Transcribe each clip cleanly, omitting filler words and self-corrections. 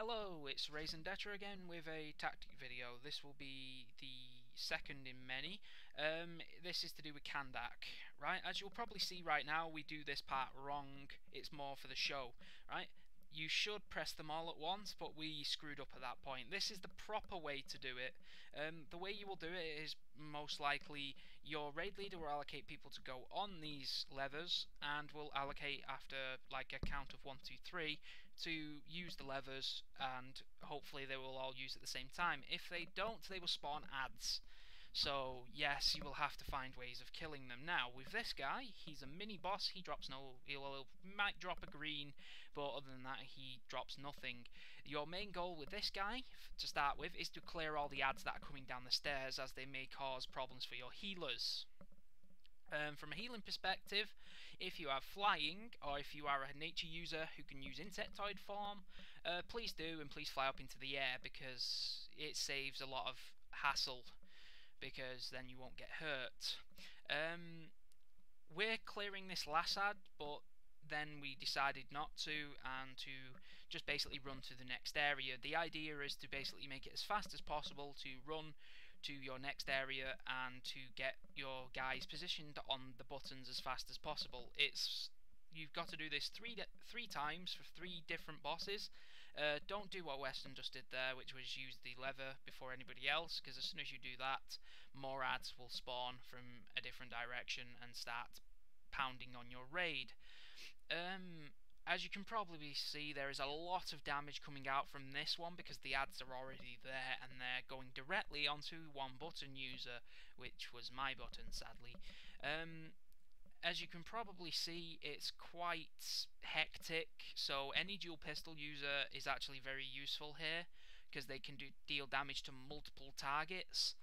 Hello, it's Vezina again with a tactic video. This will be the second in many. This is to do with Kandaq, right? As you'll probably see right now, we do this part wrong. It's more for the show, right? You should press them all at once, but we screwed up at that point. This is the proper way to do it. The way you will do it is most likely your raid leader will allocate people to go on these levers and will allocate after like a count of 1, 2, 3 to use the levers, and hopefully they will all use at the same time. If they don't, they will spawn ads. So yes, you will have to find ways of killing them. Now with this guy, he's a mini boss. He drops no, he might drop a green, but other than that, he drops nothing. Your main goal with this guy, to start with, is to clear all the ads that are coming down the stairs, as they may cause problems for your healers. From a healing perspective, if you are flying, or if you are a nature user who can use insectoid form, please do, and please fly up into the air, because it saves a lot of hassle, because then you won't get hurt. We're clearing this last ad, but then we decided not to, and to just basically run to the next area. The idea is to basically make it as fast as possible to run to your next area and to get your guys positioned on the buttons as fast as possible. You've got to do this three times for 3 different bosses. Don't do what Weston just did there, which was use the lever before anybody else, because as soon as you do that, more ads will spawn from a different direction and start pounding on your raid. As you can probably see, there is a lot of damage coming out from this one because the ads are already there and they're going directly onto one button user, which was my button, sadly. As you can probably see, it's quite hectic, so any dual pistol user is actually very useful here, because they can deal damage to multiple targets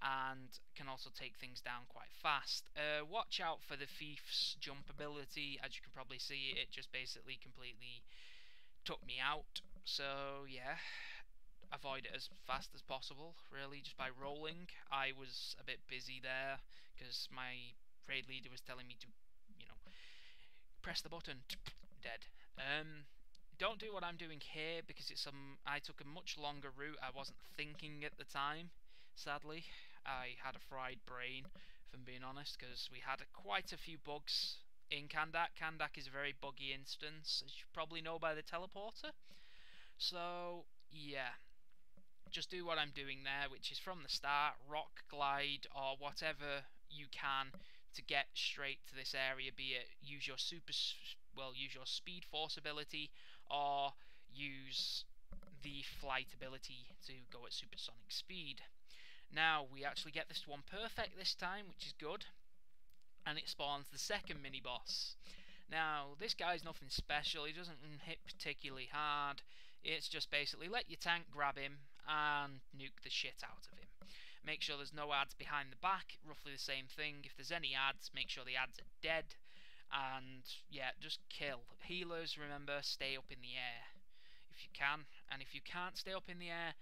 and can also take things down quite fast. Watch out for the Thief's jump ability. As you can probably see, it just basically completely took me out, so yeah, avoid it as fast as possible, really, just by rolling. I was a bit busy there because my raid leader was telling me to, press the button, dead. Don't do what I'm doing here, because I took a much longer route. I wasn't thinking at the time, sadly. I had a fried brain, if I'm being honest, because we had quite a few bugs in Kandaq. Kandaq is a very buggy instance, as you probably know by the teleporter. So yeah, just do what I'm doing there, which is from the start, rock glide or whatever you can to get straight to this area, be it use your use your speed force ability or use the flight ability to go at supersonic speed. Now we actually get this one perfect this time, which is good, and it spawns the second mini boss. Now, this guy's nothing special, he doesn't hit particularly hard. It's just basically let your tank grab him and nuke the shit out of him. Make sure there's no ads behind the back, roughly the same thing. If there's any ads, make sure the ads are dead. And yeah, just kill. Healers, remember, stay up in the air if you can, and if you can't stay up in the air,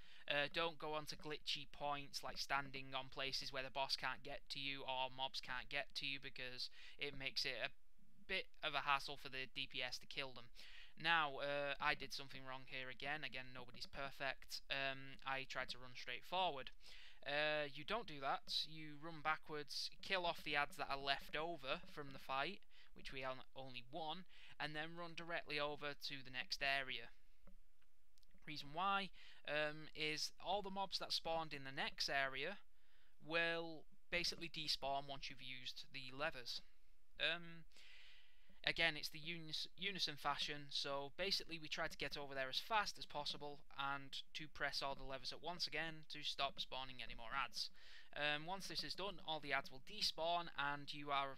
don't go onto glitchy points like standing on places where the boss can't get to you or mobs can't get to you, because it makes it a bit of a hassle for the DPS to kill them. Now, I did something wrong here again. Nobody's perfect. I tried to run straight forward. You don't do that. You run backwards, kill off the ads that are left over from the fight, which we only won, and then run directly over to the next area. Reason why is all the mobs that spawned in the next area will basically despawn once you've used the levers. Again, it's the unison fashion, so basically we try to get over there as fast as possible and to press all the levers at once again to stop spawning any more ads. Once this is done, all the ads will despawn, and you are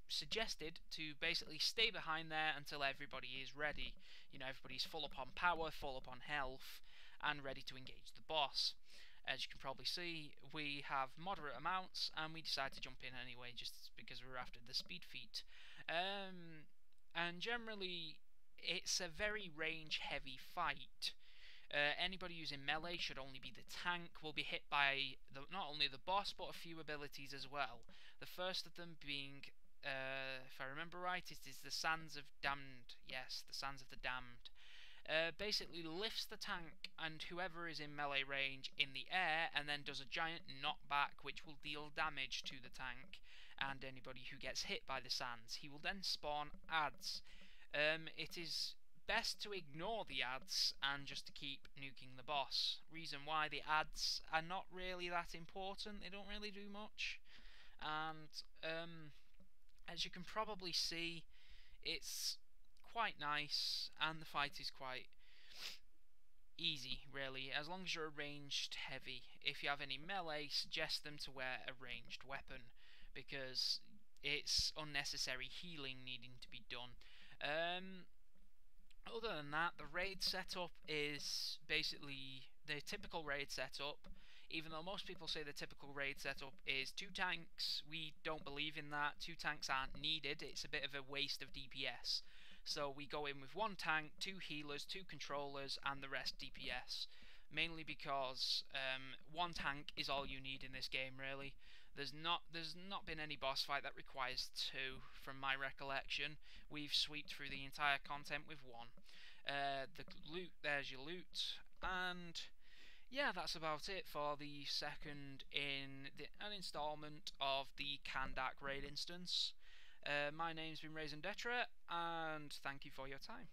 suggested to basically stay behind there until everybody is ready. Everybody's full up on power, full up on health, and ready to engage the boss. As you can probably see, we have moderate amounts, and we decide to jump in anyway, just because we're after the speed feat. And generally, it's a very range-heavy fight. Anybody using melee should only be the tank, will be hit by not only the boss, but a few abilities as well. The first of them being, if I remember right, it is the Sands of Damned. Yes, the Sands of the Damned. basically lifts the tank and whoever is in melee range in the air, and then does a giant knockback which will deal damage to the tank and anybody who gets hit by the sands. He will then spawn adds. It is best to ignore the adds and just to keep nuking the boss. Reason why: the adds are not really that important, they don't really do much, and as you can probably see, it's quite nice, and the fight is quite easy, really, as long as you're a ranged heavy. If you have any melee, suggest them to wear a ranged weapon, because it's unnecessary healing needing to be done. Other than that, the raid setup is basically the typical raid setup. Even though most people say the typical raid setup is 2 tanks, we don't believe in that. 2 tanks aren't needed, it's a bit of a waste of DPS. So we go in with 1 tank, 2 healers, 2 controllers, and the rest DPS. Mainly because 1 tank is all you need in this game, really. There's not been any boss fight that requires 2, from my recollection. We've sweeped through the entire content with 1. The loot, there's your loot, and yeah, that's about it for the second in an installment of the Kandaq raid instance. My name's been Vezina, and thank you for your time.